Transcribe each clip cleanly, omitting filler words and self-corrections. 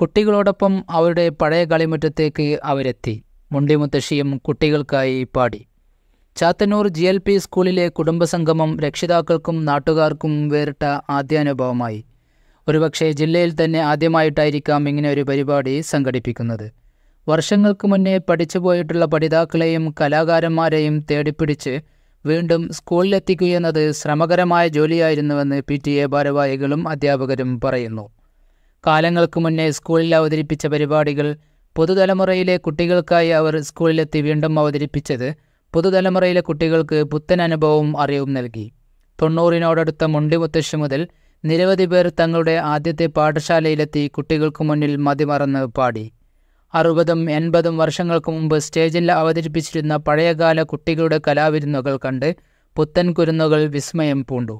കുട്ടികളോടൊപ്പം അവരുടെ പഴയ കളിമുറ്റത്തേക്ക് അവരെത്തി. മുണ്ടിമുത്തശ്ശിയും കുട്ടികൾക്കായി പാടി. ചാത്തന്നൂർ GLP സ്കൂളിലെ കുടുംബസംഗമം രക്ഷിതാക്കൾക്കും നാട്ടുകാർക്കും വേറിട്ട ആദ്യാനുഭവമായി. ഒരുപക്ഷെ ജില്ലയിൽ തന്നെ ആദ്യമായിട്ടായിരിക്കാം ഇങ്ങനെ ഒരു പരിപാടി സംഘടിപ്പിക്കുന്നത്. വർഷങ്ങൾക്ക് മുന്നേ പഠിച്ചുപോയിട്ടുള്ള പഠിതാക്കളെയും കലാകാരന്മാരെയും തേടിപ്പിടിച്ച് വീണ്ടും സ്കൂളിലെത്തിക്കുകയെന്നത് ശ്രമകരമായ ജോലിയായിരുന്നുവെന്ന് PTA ഭാരവാഹികളും അധ്യാപകരും പറയുന്നു. കാലങ്ങൾക്ക് മുന്നേ സ്കൂളിൽ അവതരിപ്പിച്ച പരിപാടികൾ പുതുതലമുറയിലെ കുട്ടികൾക്കായി അവർ സ്കൂളിലെത്തി വീണ്ടും അവതരിപ്പിച്ചത് പുതുതലമുറയിലെ കുട്ടികൾക്ക് പുത്തൻ അനുഭവവും അറിവും നൽകി. 90-നോടടുത്ത മുണ്ടിമുത്തശ്ശി മുതൽ നിരവധി പേർ തങ്ങളുടെ ആദ്യത്തെ പാഠശാലയിലെത്തി കുട്ടികൾക്ക് മുന്നിൽ മതിമറന്ന് പാടി. 60-80 വർഷങ്ങൾക്ക് മുമ്പ് സ്റ്റേജിൽ അവതരിപ്പിച്ചിരുന്ന പഴയകാല കുട്ടികളുടെ കലാവിരുന്നുകൾ കണ്ട് പുത്തൻ കുരുന്നുകൾ വിസ്മയം പൂണ്ടു.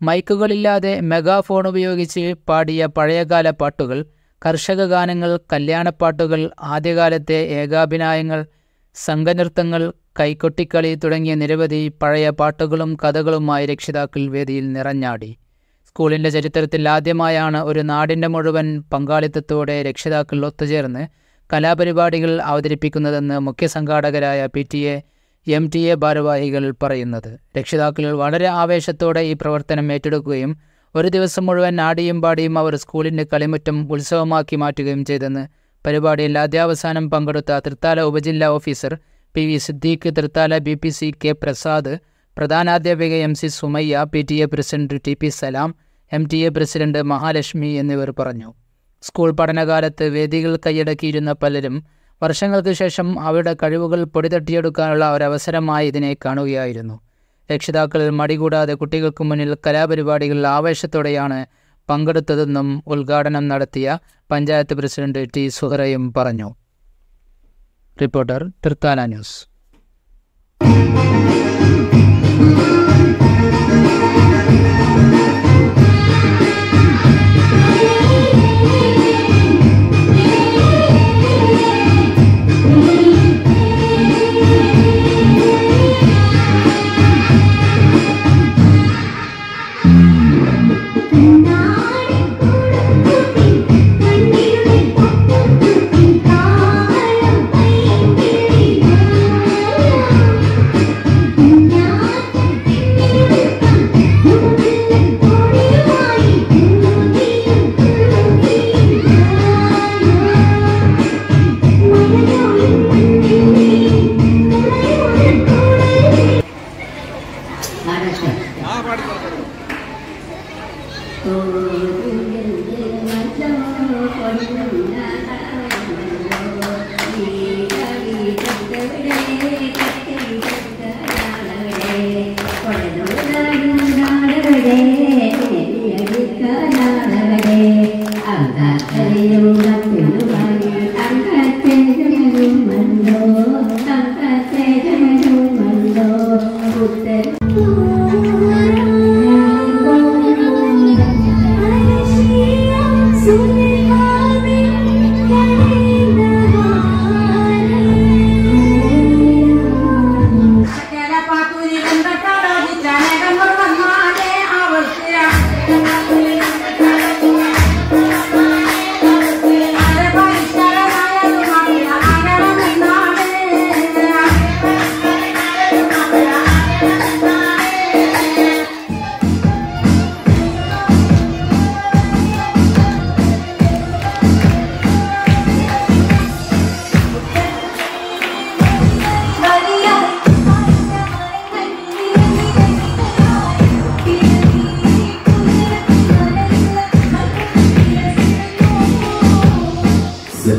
മൈക്കുകളില്ലാതെ മെഗാഫോൺ ഉപയോഗിച്ച് പാടിയ പഴയകാല പാട്ടുകൾ, കർഷക ഗാനങ്ങൾ, കല്യാണപ്പാട്ടുകൾ, ആദ്യകാലത്തെ ഏകാഭിനയങ്ങൾ, സംഘനൃത്തങ്ങൾ, കൈക്കൊട്ടിക്കളി തുടങ്ങിയ നിരവധി പഴയ പാട്ടുകളും കഥകളുമായി രക്ഷിതാക്കൾ വേദിയിൽ നിറഞ്ഞാടി. സ്കൂളിൻ്റെ ചരിത്രത്തിൽ ആദ്യമായാണ് ഒരു നാടിൻ്റെ മുഴുവൻ പങ്കാളിത്തത്തോടെ രക്ഷിതാക്കൾ ഒത്തുചേർന്ന് കലാപരിപാടികൾ അവതരിപ്പിക്കുന്നതെന്ന് മുഖ്യ സംഘാടകരായ PTA MTA ഭാരവാഹികൾ പറയുന്നത്. രക്ഷിതാക്കൾ വളരെ ആവേശത്തോടെ ഈ പ്രവർത്തനം ഏറ്റെടുക്കുകയും ഒരു ദിവസം മുഴുവൻ ആടിയും പാടിയും അവർ സ്കൂളിൻ്റെ കളിമുറ്റം ഉത്സവമാക്കി മാറ്റുകയും ചെയ്തെന്ന് പരിപാടിയിൽ ആദ്യാവസാനം പങ്കെടുത്ത തൃത്താല ഉപജില്ലാ officer PV Siddique, Thrithala BPC K Prasad, പ്രധാനാധ്യാപിക MC Sumayya, PTA president TP Salam, MTA president Mahalakshmi എന്നിവർ പറഞ്ഞു. സ്കൂൾ പഠനകാലത്ത് വേദികൾ കൈയടക്കിയിരുന്ന പലരും വർഷങ്ങൾക്ക് ശേഷം അവരുടെ കഴിവുകൾ പൊടിതട്ടിയെടുക്കാനുള്ള ഒരവസരമായി ഇതിനെ കാണുകയായിരുന്നു. രക്ഷിതാക്കൾ മടികൂടാതെ കുട്ടികൾക്ക് മുന്നിൽ കലാപരിപാടികൾ ആവേശത്തോടെയാണ് പങ്കെടുത്തതെന്നും ഉദ്ഘാടനം നടത്തിയ പഞ്ചായത്ത് പ്രസിഡന്റ് T സുഹറയും പറഞ്ഞു. Reporter, Thrithala news.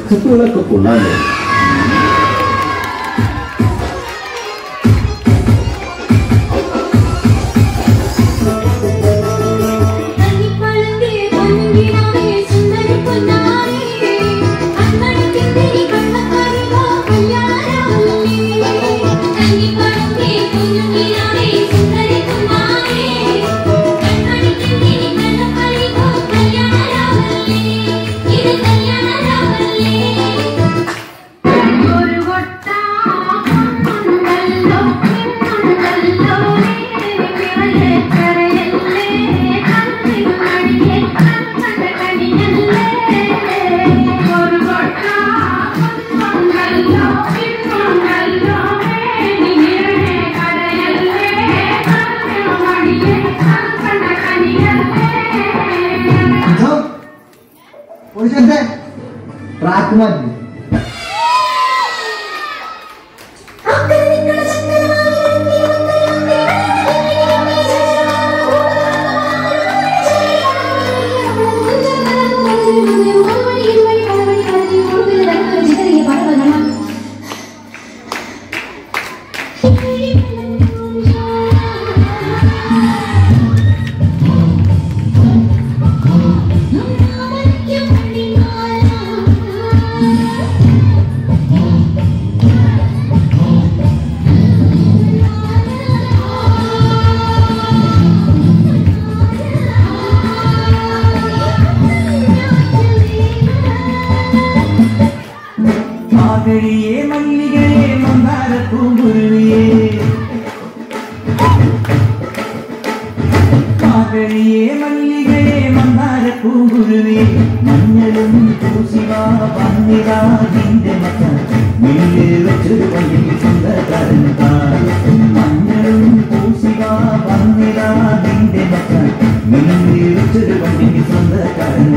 Sekolah Kepulauan. Track മാറ്റി മാതളിയേ മല്ലികയെ മന്ദാര പൂങ്കുരുവിയേ മാതളിയേ മല്ലികയെ മന്ദാര പൂങ്കുരുവിയേ മഞ്ഞളും പൂശിവാ വന്നിടാ നിന്റെ മക്കൾ മില്ലിൽ വെച്ചൊരു വഴി സ്വന്തക്കാരൻ മഞ്ഞളും പൂശിവാ വന്നിടാ നിന്റെ മക്കൾ മില്ലിൽ വെച്ചൊരു വഴി സ്വന്തക്കാരൻ